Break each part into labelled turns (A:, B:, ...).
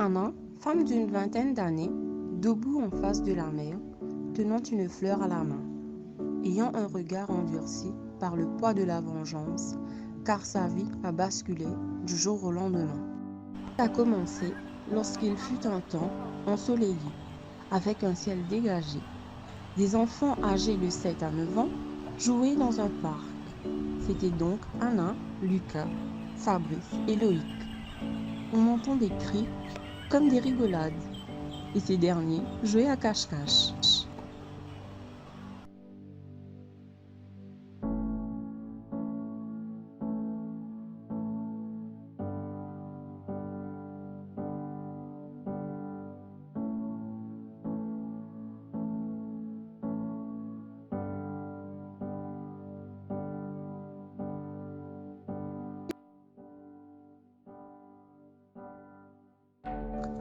A: Anna, femme d'une vingtaine d'années, debout en face de la mer, tenant une fleur à la main, ayant un regard endurci par le poids de la vengeance, car sa vie a basculé du jour au lendemain. Ça a commencé lorsqu'il fut un temps ensoleillé, avec un ciel dégagé. Des enfants âgés de 7 à 9 ans jouaient dans un parc. C'était donc Anna, Lucas, Fabrice et Loïc. On entend des cris comme des rigolades, et ces derniers jouaient à cache-cache.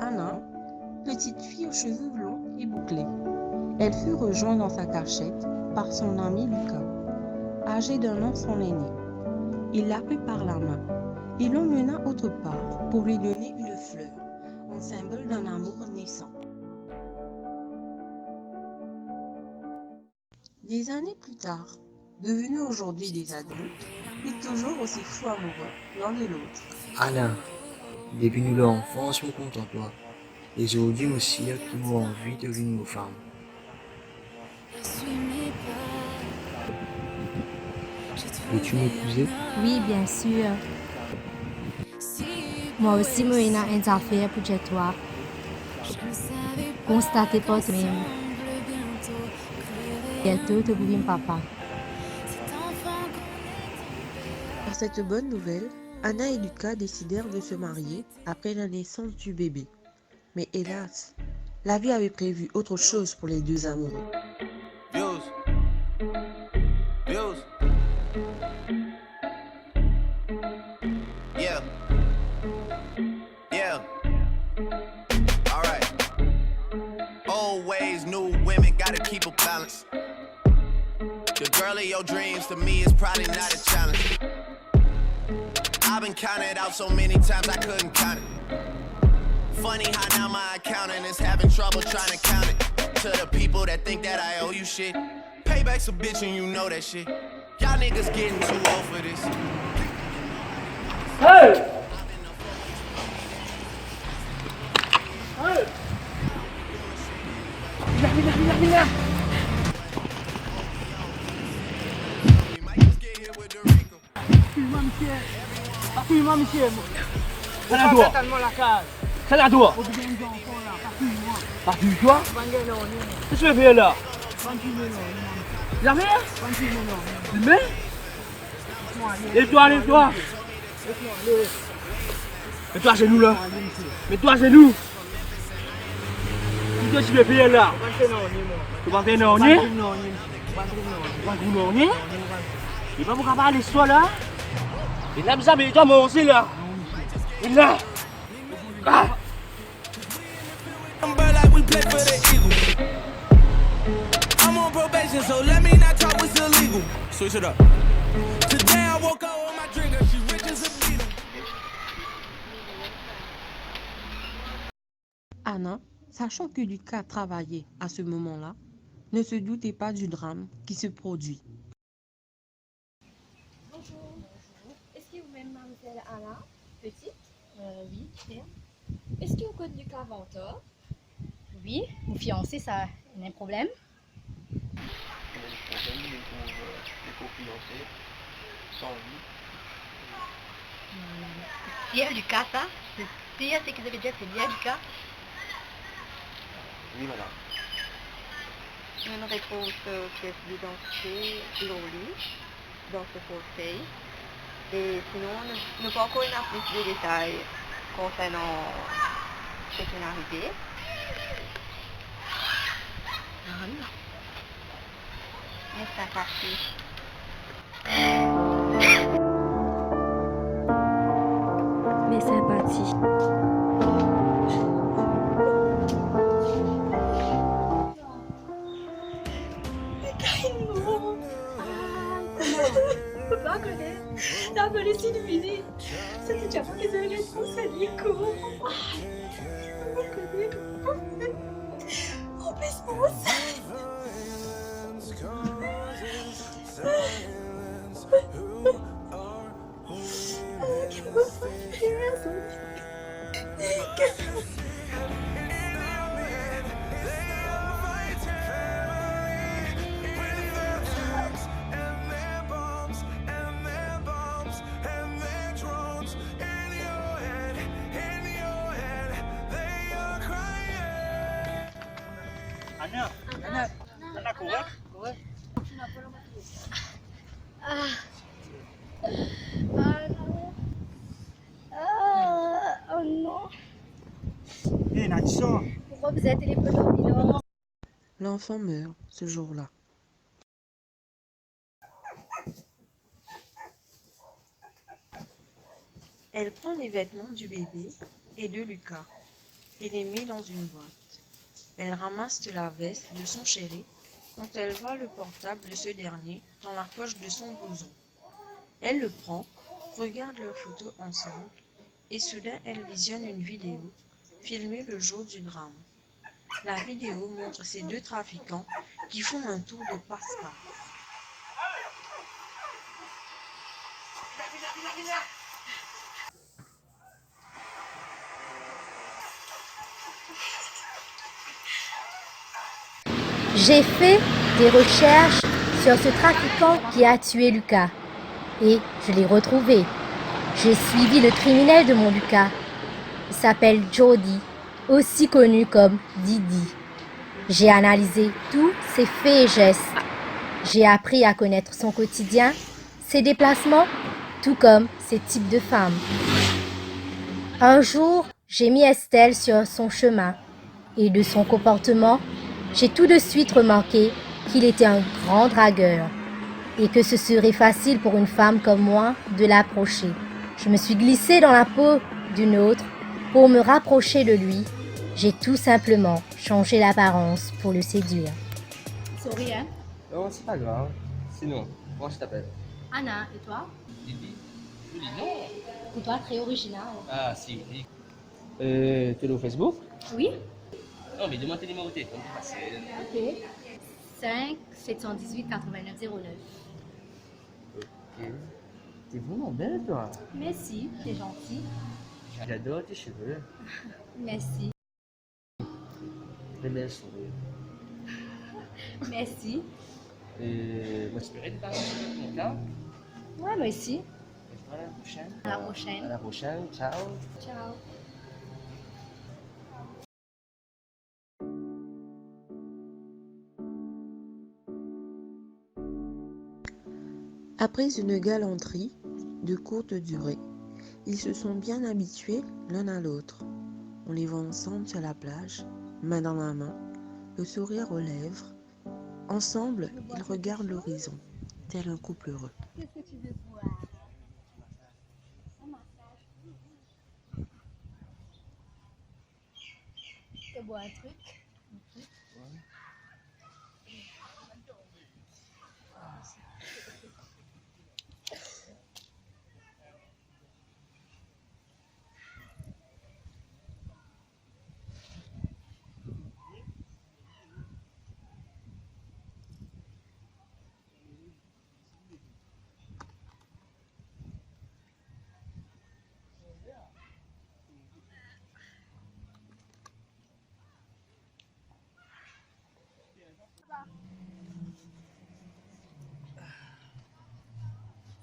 A: Anna, petite fille aux cheveux blonds et bouclés. Elle fut rejointe dans sa cachette par son ami Lucas, âgé d'un an son aîné. Il la prit par la main et l'emmena autre part pour lui donner une fleur, en symbole d'un amour naissant. Des années plus tard, devenus aujourd'hui des adultes, et toujours aussi fous amoureux l'un de l'autre.
B: Alain, depuis nous l'enfance, on compte en toi. Et aujourd'hui aussi, qui m'ont envie de devenir nos femmes. Veux-tu m'épouser?
C: Oui, bien sûr. Moi aussi, Moïna, une affaire pour toi. Constatez pas toi-même. Bientôt, te bouillons papa.
A: Par cette bonne nouvelle, Anna et Lucas décidèrent de se marier après la naissance du bébé. Mais hélas, la vie avait prévu autre chose pour les deux amoureux.
D: Yeah. Yeah. All right. Old ways, new women, gotta keep a balance. The girl of your dreams to me is probably not a challenge. I've been counted out so many times I couldn't count it. Funny how now my accountant is having trouble trying to count it. To the people that think that I owe you shit, payback's a bitch and you know that shit. Y'all niggas getting too old for this.
E: Hey! Hey! Bila. Appuie-moi, monsieur. Sana dua. Sana dua. Appuie-toi. Qu'est-ce que tu fais là? Jamais? Mais? Lève-toi, lève-toi. Mets-toi à genoux là. Mets-toi à genoux. Qu'est-ce que tu fais là? Tu vas faire non? Il va vous capables l'histoire là? Il a besoin de toi moi aussi là. Il là. Ah.
D: Like we play for the Eagles. I'm on probation, so let me not talk what's illegal. Switch it up. Today I woke up with my drinker, she rich as a beetle.
A: Anna, sachant que Lucas travaillait à ce moment-là, ne se doutait pas du drame qui se produit.
F: Bonjour. Est-ce que vous-même, mademoiselle Anna, petite?
C: Oui, bien.
F: Est-ce que vous connaissez Lucas Ventor?
C: Oui, mon fiancé, ça a un problème. Pierre Lucas, ça? C'est Pierre, c'est que vous avez déjà, c'est bien Lucas?
B: Oui, madame.
G: Je me retrouve pièce d'identité sur lui, dans ce portefeuille. Et sinon, nous pas encore plus de détails concernant ce qui est arrivé. Mais c'est parti.
C: Mais sympathie.
F: Pas connaître. La police est divisée. C'était déjà pas des événements sérieux. Nico. Oh, laisse-moi.
E: Anna, Anna, correct?
F: Oh non.
E: Hé, Natissa.
F: Pourquoi vous êtes téléphoné au bilan?
A: L'enfant meurt ce jour-là. Elle prend les vêtements du bébé et de Lucas et les met dans une boîte. Elle ramasse de la veste de son chéri quand elle voit le portable de ce dernier dans la poche de son blouson. Elle le prend, regarde leurs photos ensemble et soudain elle visionne une vidéo filmée le jour du drame. La vidéo montre ces deux trafiquants qui font un tour de passe-passe.
H: J'ai fait des recherches sur ce trafiquant qui a tué Lucas et je l'ai retrouvé. J'ai suivi le criminel de mon Lucas. Il s'appelle Jody, aussi connu comme Didi. J'ai analysé tous ses faits et gestes. J'ai appris à connaître son quotidien, ses déplacements, tout comme ses types de femmes. Un jour, j'ai mis Estelle sur son chemin et de son comportement, j'ai tout de suite remarqué qu'il était un grand dragueur et que ce serait facile pour une femme comme moi de l'approcher. Je me suis glissée dans la peau d'une autre pour me rapprocher de lui. J'ai tout simplement changé l'apparence pour le séduire.
F: Sorry, hein.
I: Non, c'est pas grave. Sinon, moi je t'appelle.
F: Anna, et toi?
I: Didi. Didi, non.
F: Pour toi, très original.
I: Ah, si, oui. Tu es au Facebook?
F: Oui?
I: Non, mais demande tes numéros de téléphone, c'est facile.
F: Ok. 5 718 89 09.
I: Ok. T'es vraiment belle, toi.
F: Merci, c'est gentil.
I: J'adore tes cheveux.
F: Merci.
I: Très belle sourire.
F: Merci.
I: Moi, j'espérais te parler de mon cas.
F: Ouais, moi aussi.
I: Et toi, à la prochaine.
F: À la prochaine.
I: À la prochaine. Ciao.
F: Ciao.
A: Après une galanterie de courte durée, ils se sont bien habitués l'un à l'autre. On les voit ensemble sur la plage, main dans la main, le sourire aux lèvres. Ensemble, ils regardent l'horizon, tel un couple heureux.
F: Qu'est-ce que tu veux boire? Tu bois un truc?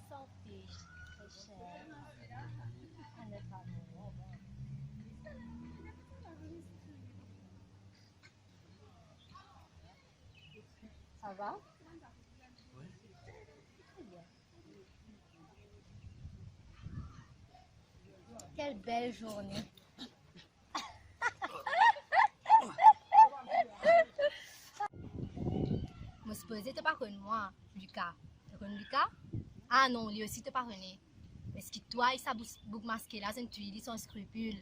F: Santé, très cher. À notre amour. Ça va? Très bien. Quelle belle journée. Je me supposais te pardonner moi, Lucas. Tu connais Lucas? Ah non, lui aussi te pardonner. Parce que toi, il s'est bouc masqué là, c'est une tuile, sans scrupule.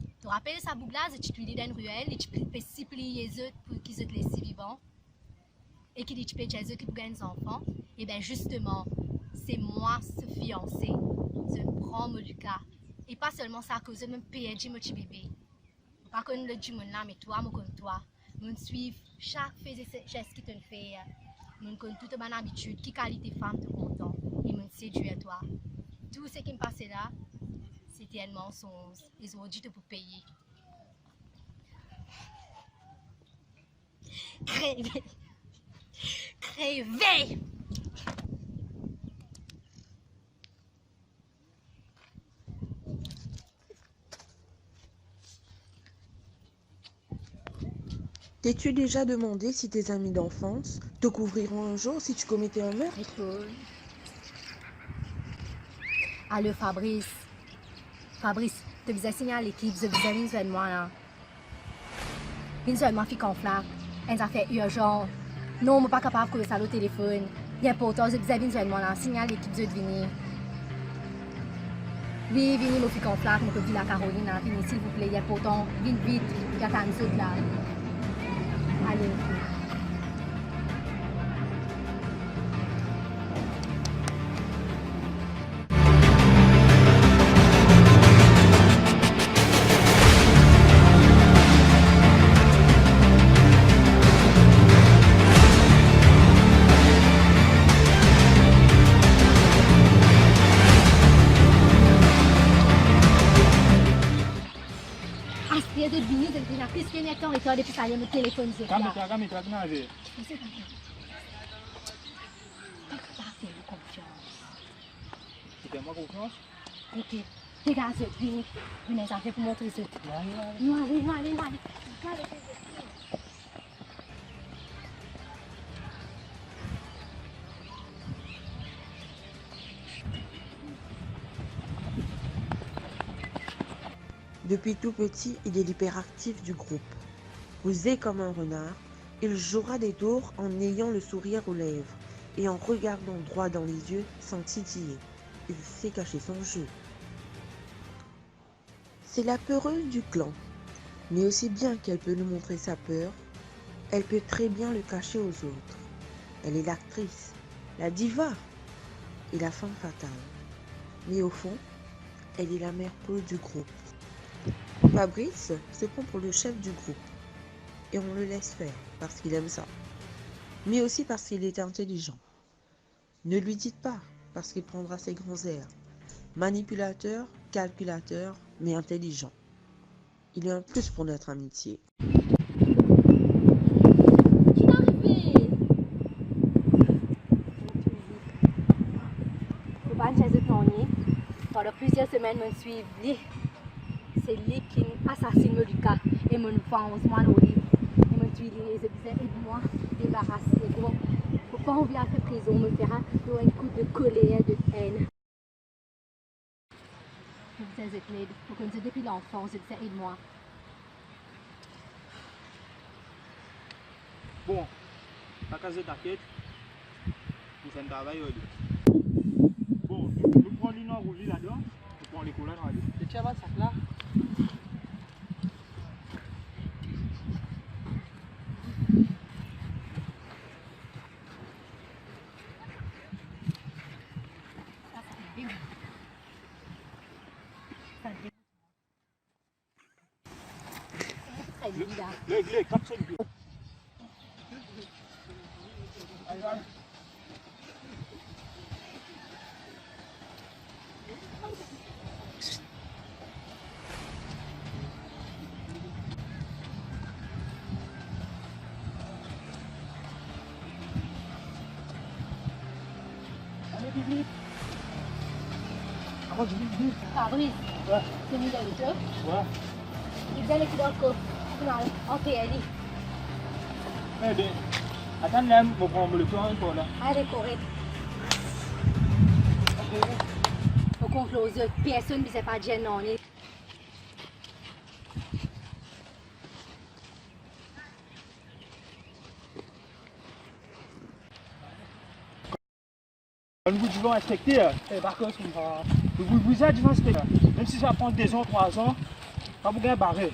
F: Tu te rappelles sa boucle là, c'est une tuile dans une ruelle, et tu peux si plier les autres pour qu'ils se laissent vivants. Et qui dit tu peux les autres qui pour gagner des enfants. Et bien justement, c'est moi, ce fiancé. Je prends mon Lucas. Et pas seulement ça, à cause de mon PNJ, mon petit bébé. Pas comme le du monde là, mais toi, moi comme toi. Nous suivons chaque fait et geste qui te fait. Nous connaissons toute bonne habitude, qui qualité femme te content. Et nous séduire toi. Tout ce qui me passait là, c'était un mensonge. Ils ont dit te pour payer. Crève. Crève.
A: T'es-tu déjà demandé si tes amis d'enfance te couvriront un jour si tu commettais un meurtre?
F: Allô Fabrice. Fabrice, tu faisais signaler l'équipe, je faisais une seule moi là. Une seule moi fait conflit. Elle a fait urgent. Non, je ne suis pas capable de faire ça au téléphone. Il est important, je faisais une seule moi là. Signal l'équipe de venir. Oui, venez, je fais conflit, je peux dire la Caroline, venez s'il vous plaît, il est important. Vite, vite, il y a un saut là. Allez. Aspire de venir, de la piste qui est en retard depuis ça, il y a mon téléphone.
E: Calme-toi,
F: Je sais pas. T'as fait confiance.
E: Tu fais moi confiance?
F: Ok. Regarde, venez. Venez, ça fait pour montrer ça. Non, allez.
A: Depuis tout petit, il est l'hyperactif du groupe. Rusé comme un renard, il jouera des tours en ayant le sourire aux lèvres et en regardant droit dans les yeux sans titiller. Il sait cacher son jeu. C'est la peureuse du clan, mais aussi bien qu'elle peut nous montrer sa peur, elle peut très bien le cacher aux autres. Elle est l'actrice, la diva et la femme fatale. Mais au fond, elle est la mère peau du groupe. Fabrice se prend pour le chef du groupe et on le laisse faire parce qu'il aime ça, mais aussi parce qu'il est intelligent. Ne lui dites pas parce qu'il prendra ses grands airs. Manipulateur, calculateur, mais intelligent. Il est un plus pour notre amitié.
F: Pendant plusieurs semaines, je suis suivi. C'est lui qui assassine Lucas et me venge moi au lit. Et me tue les objets et moi débarrasser. Donc, faut pas envie à faire prison, me fera un coup de colère, de haine. Je vous ai aidé. Vous connaissez depuis l'enfance, je vous ai aidé moi.
E: Bon, la case t'inquiète. Vous faites un travail. Bon, nous prenons l'une en rouge là-dedans. Nous prenons les couleurs là-dedans.
I: Tu tiens votre sac là?
E: Le capsule.
F: Fabrice,
E: Ouais.
F: c'est mis dans le club.
E: Ouais.
F: Il vient les dans le coffre. Ok, allez.
E: Eh bien, attends là, je vais prendre le temps encore là.
F: Allez, correct. Faut qu'on close. Personne ne sait pas de non.
E: Nous devons respecter. Par contre, vous êtes devant respecter. Même si ça prend 2 ans, 3 ans, ça vous gagne barré.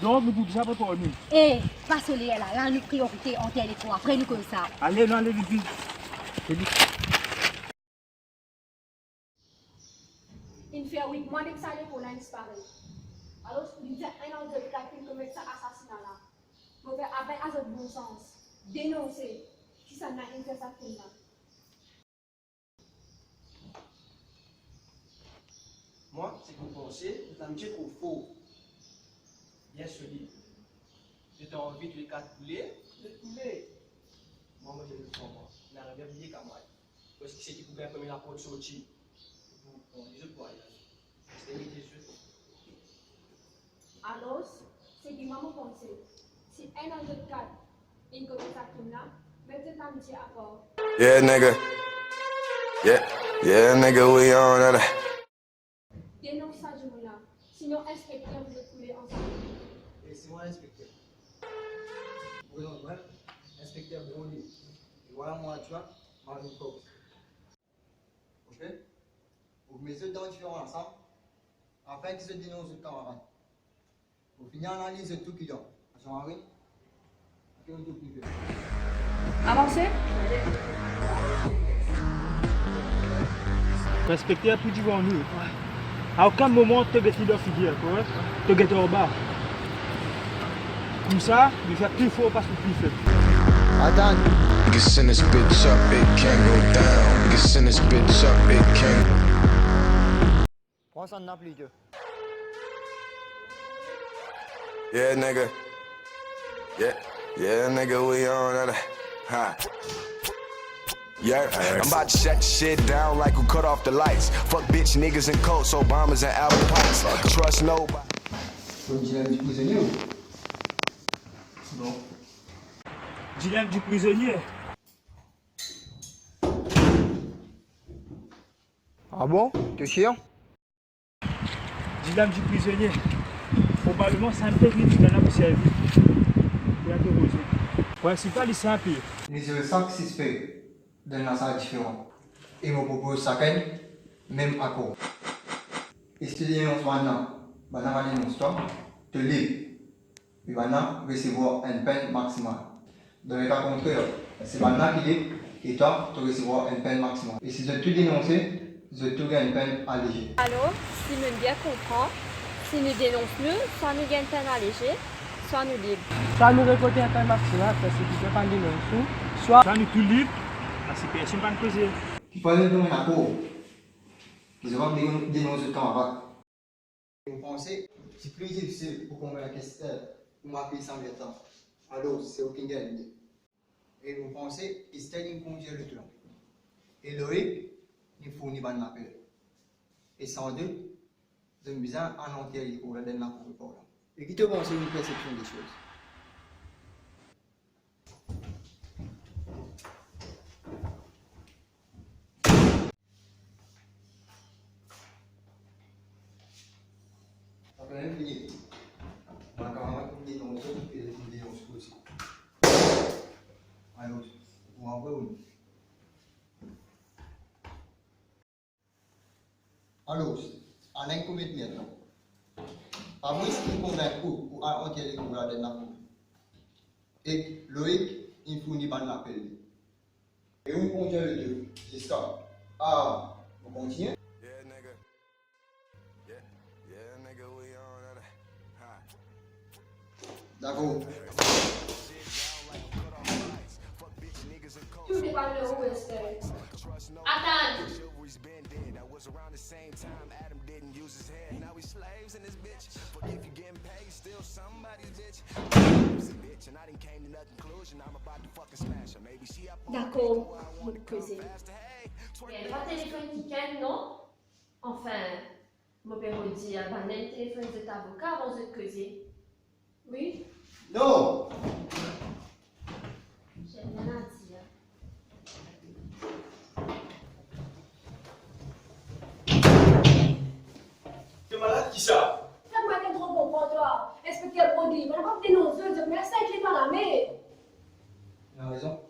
E: Donc, nous devons pas pour nous.
F: Eh, pas soleil là. Là, nous priorité entre les trois. Après, nous comme ça.
E: Allez, non, allez, vite, vite.
F: Une
J: fait 8 mois que ça pour la disparaître. Alors, il dit un an de calcul comme ça assassinat là. Vous faites appel à votre bon sens. Dénoncer si ça n'a rien fait ça pour là.
I: Moi, c'est que vous pensez que l'amitié est trop faux. Bien solide. J'ai envie de les quatre couler, de couler. Moi, je le sens, moi. Il n'a rien oublié qu'à moi. Parce que c'est qui pouvait imprimer la porte sortie. On dit le voyage. C'est des yeux.
J: Alors, c'est qui maman pensé. Si un an de 4, il commence à comme là, mettez l'amitié à part.
D: Yeah, nigga. Yeah, nigga, we on that.
J: Dénonce ça, je là. Sinon, inspecteur, vous êtes coulés ensemble.
I: Et c'est moi l'inspecteur. Vous êtes moi, inspecteur Brony. Et voilà moi, tu vois, Marvin Cox. Ok? Vous mettez deux dents différents ensemble, afin qu'ils se dénoncent le camarade. Vous finissez analyse tout qui donne. Jean-Henri, qui est tout privé.
J: Avancez.
E: L'inspecteur tout dit en nous. À aucun moment, tu as leader figure, tu as en bas. Comme ça, il fait plus fort parce que plus fait.
I: Attends.
D: We can send this bitch up, it can't go down. We can send this bitch up, it can't.
I: Prends ça en applique.
D: Yeah, nigga. Yeah, nigga, we on that. Ha. Yeah, I'm about to shut the shit down like we cut off the lights. Fuck bitch niggas and Colts, Obamas and Apple Pikes. Trust nobody.
I: Dilemme du prisonnier ou? Non.
E: Dilemme du prisonnier.
I: Ah bon? T'es chiant?
E: Dilemme du prisonnier. Probablement, c'est un peu vite dans la poussière. Il y a des roses. Principal, c'est un peu.
I: Les autres qui se fait dans la salle différente. Et me propose chacun, même accord. Et si tu dénonces maintenant, va dénoncer toi, te libre. Et maintenant, recevoir une peine maximale. Dans le cas contraire, c'est maintenant qui libre et toi, tu recevras une peine maximale. Et si tu dénonces, tu auras une peine allégée.
K: Alors, si nous bien comprend, si nous dénonçons, soit nous gagnons une peine allégée, soit nous libres.
E: Soit nous récoltons un peine maximale parce que tu ne peux pas dénoncer, soit nous tout libre parce que personne ne va nous causer.
I: Tu peux aller dans un accord. Ils auront dénoncé le camarade. Vous pensez que c'est plus difficile pour convaincre pour m'appeler sans le temps. Alors, c'est aucun gain. Et vous pensez que c'est une congé le temps. Et Loïc, il fournit un appel. Et sans doute, de besoin en entier pour la dernière pour et qui te pense une perception des choses. Après, on finit. On va quand même dénoncer et les dénoncer aussi. Alors, on va voir où. Alors, en un comité maintenant. À moins qu'il convainc pour entier les cours de la cour. Et Loïc, il fournit un appel. Et on continue le deux. Jusqu'à. Ah, on continue.
D: Yeah, nigga. Yeah, nigga, we on that. Ha.
I: D'accord.
J: Tout dépend de où est-ce que. Attends.
D: Around the same time Adam didn't use his head. Now we slaves in this bitch. Forgive you getting paid, still somebody's bitch. And I didn't came to no conclusion. I'm about to fucking smash her. Maybe she up on
H: D'accord, vous le causez. Il y a trois téléphones qui calent, non? Enfin, mon père dit, ah ben, le téléphone de cet avocat avant de causer. Oui?
I: Non!
H: J'ai rien à dire.
E: Malade qui ça?
J: Ça m'a été trop bon pour toi. Inspecteur Brody, on va pas dénoncer, je mets ça avec les paramètres.
I: Il a raison.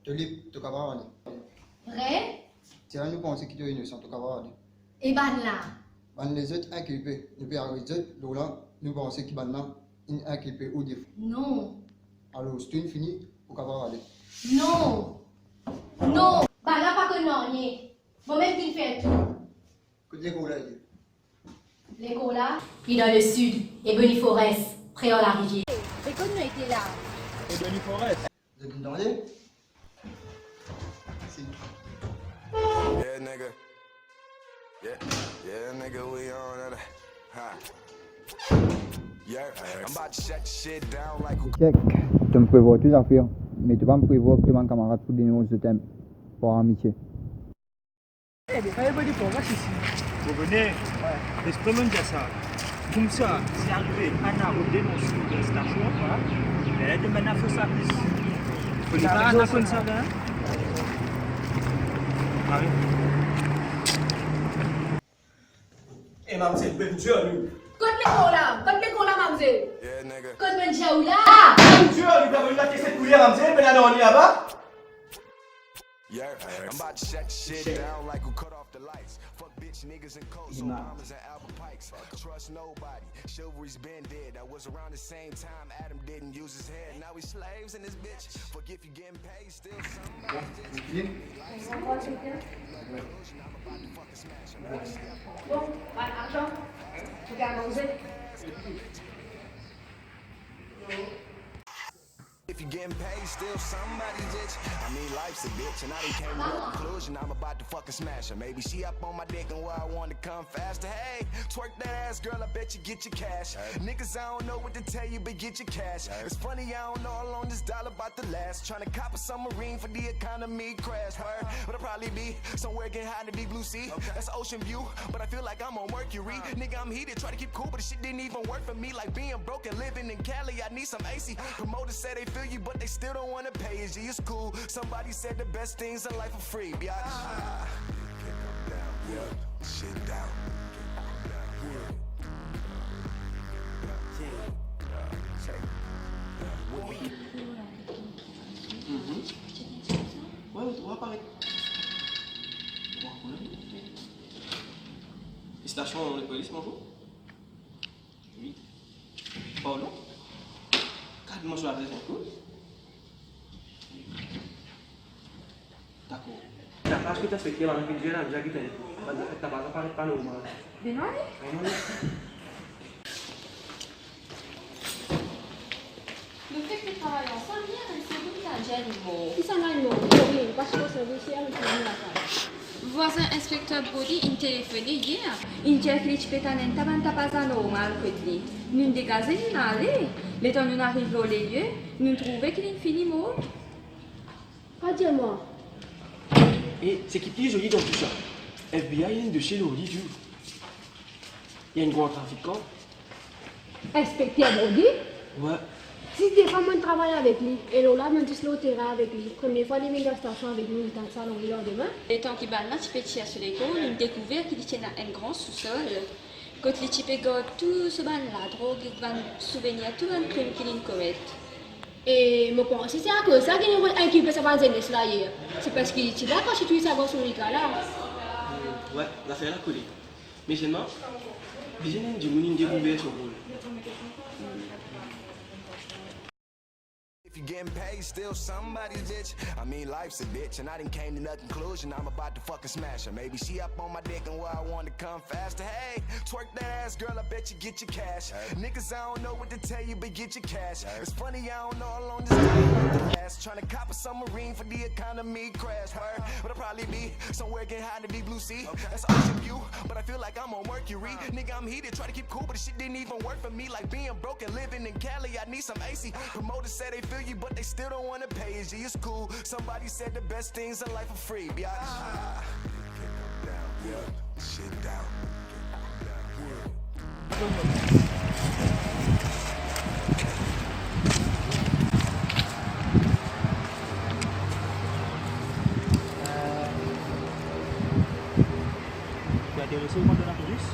I: Tu lis, tu vas aller.
F: Vrai?
I: Tu vas nous penser que tu es innocent, tu vas aller.
F: Et ben là.
I: Ben les autres inculpés, nous pouvons arrêter, Lola, nous pensons qu'ils sont inculpés ou défaut.
F: Non.
I: Alors, c'est une finie pour qu'avoir aller.
H: Non. Non. Bah là, pas que non, ni. Moi-même qui fais tout.
I: Que dire qu'on l'a dit?
H: L'école là, il est dans le sud, et Boniforest, près de la rivière. L'école nous était là.
E: Et Denis Forest.
I: Vous êtes entendu? Si.
D: Yeah, nigga. Yeah, nigga, we on that. Ha. Yeah, I'm about to shut shit down like
I: Check. Tu me prévois toutes les affaires, mais tu vas me prévoir que mon camarade pour dénoncer ce thème pour amitié.
E: Eh bien, fallait pas dire pour moi ici. Vous venez, laisse-moi dire ça. Comme ça, c'est arrivé, Anna au dénonce la station, voilà. Elle a demandé à faire ça plus. Vous n'avez pas comme ça, hein? Allez.
L: Eh, mademoiselle, vous êtes Dieu, nous.
J: Quand l'école là, mademoiselle.
D: Yeah, nigga.
H: Quand même Diaou là.
L: Dieu, nous avons eu la question de couler, mademoiselle, mais là, on y a pas.
D: Yeah, I'm about to shut shit down like who cut off the lights. Fuck bitch niggas and coats, Obamas and Albert Pikes. Trust nobody. Chivalry's been dead. That was around the same time Adam didn't use his head. Now we slaves in this bitch. Forget you getting paid, still somebody.
J: Bon, attends. Regarde, mademoiselle.
D: If you getting paid, still somebody, bitch. I mean, life's a bitch, and I done came to a conclusion. I'm about to fucking smash her. Maybe she up on my dick and where I want to come faster. Hey, twerk that ass, girl, I bet you get your cash. Niggas, I don't know what to tell you, but get your cash. It's funny, I don't know how long this dollar about to last. Trying to cop a submarine for the economy crash. Word, but I'll probably be somewhere getting high in the deep blue sea. That's ocean view, but I feel like I'm on Mercury. Nigga, I'm heated, try to keep cool, but the shit didn't even work for me. Like being broke and living in Cali, I need some AC. Promoters say they feel you, but they still don't wanna pay you. G, it's cool. Somebody said the best things in life are free, biatch. Yeah, shit down.
L: Ouais, on va parler. Station de police, bonjour. Oui. Pardon? Cadre-moi sur la raison. D'accord. La page que tu as fait, la vidéo là, déjà quitté. Tu n'as pas parlé pas nous.
J: De non?
K: Le fait que tu travailles ensemble, c'est tout un gêne.
J: Qui s'en a une mot? Parce que c'est aussi un peu la page.
K: Voisin inspecteur Brody, il téléphoné hier. Il dit que tu peux t'en t'as pas un normal que lui. Nous dégazons une allée. Les temps nous arrivons au lieu, nous trouvons qu'il est fini mort.
J: Pas dis-moi.
L: Et c'est qui est joli dans tout ça. FBI, il y a une de chez l'Oli, du. Il y a une grande trafiquant.
J: Inspecteur Brody?
L: Ouais.
J: Si des fois, moi, travaille avec lui. Et là, moi, je suis au terrain avec lui. Première fois, il est dans la station avec nous, il est dans le salon le lendemain.
K: Les temps qui bat là, tu peux tirer sur l'école, nous avons découvert qu'il tient un grand sous-sol. Quand les types gardent tout ce ban là, drogue, ils vont souvenir tout un crime qu'ils commettent.
J: Et je pense que c'est à cause de ça qu'il y a un qui peut savoir jeunesse là hier. C'est parce qu'il est là quand je suis savoir sur le cas là.
L: Ouais, l'affaire a collé. Mais seulement, les jeunes du monde ont découvert son rôle.
D: If you getting paid, still somebody's bitch. I mean, life's a bitch, and I done came to the conclusion I'm about to fucking smash her. Maybe she up on my dick and where I want to come faster. Hey, twerk that ass, girl, I bet you get your cash. Niggas, I don't know what to tell you, but get your cash. It's funny, I don't know how long this day last. Trying to cop a submarine for the economy crash. Word, but I'll probably be somewhere getting high in the deep blue sea. That's ocean view, but I feel like I'm on Mercury. Nigga, I'm heated, try to keep cool, but the shit didn't even work for me. Like being broke and living in Cali, I need some AC. Promoters say they feel you, but they still don't wanna pay you. G, it's cool. Somebody said the best things in life are free, biatch. Yeah, shit down.
E: Tu as des renseignements de la police?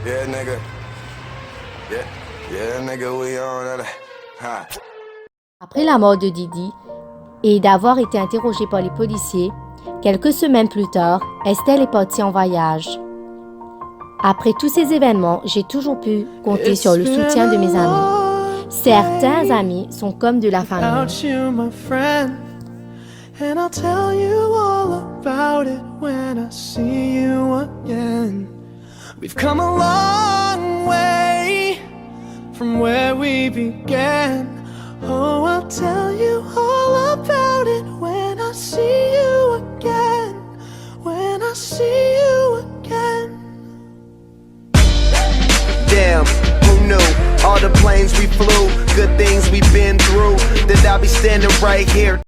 D: Yeah, nigga. Yeah, nigga, we on that. Ha.
H: Après la mort de Didi et d'avoir été interrogé par les policiers, Quelques semaines plus tard, Estelle est partie en voyage. Après tous ces événements, j'ai toujours pu compter sur le soutien de mes amis. Certains amis sont comme de la famille.
M: And I'll tell you all about it when I see you again. We've come a long way from where we began. Oh, I'll tell you all about it when I see you again. When I see you again.
D: Damn, who knew? All the planes we flew, good things we've been through, that I'll be standing right here.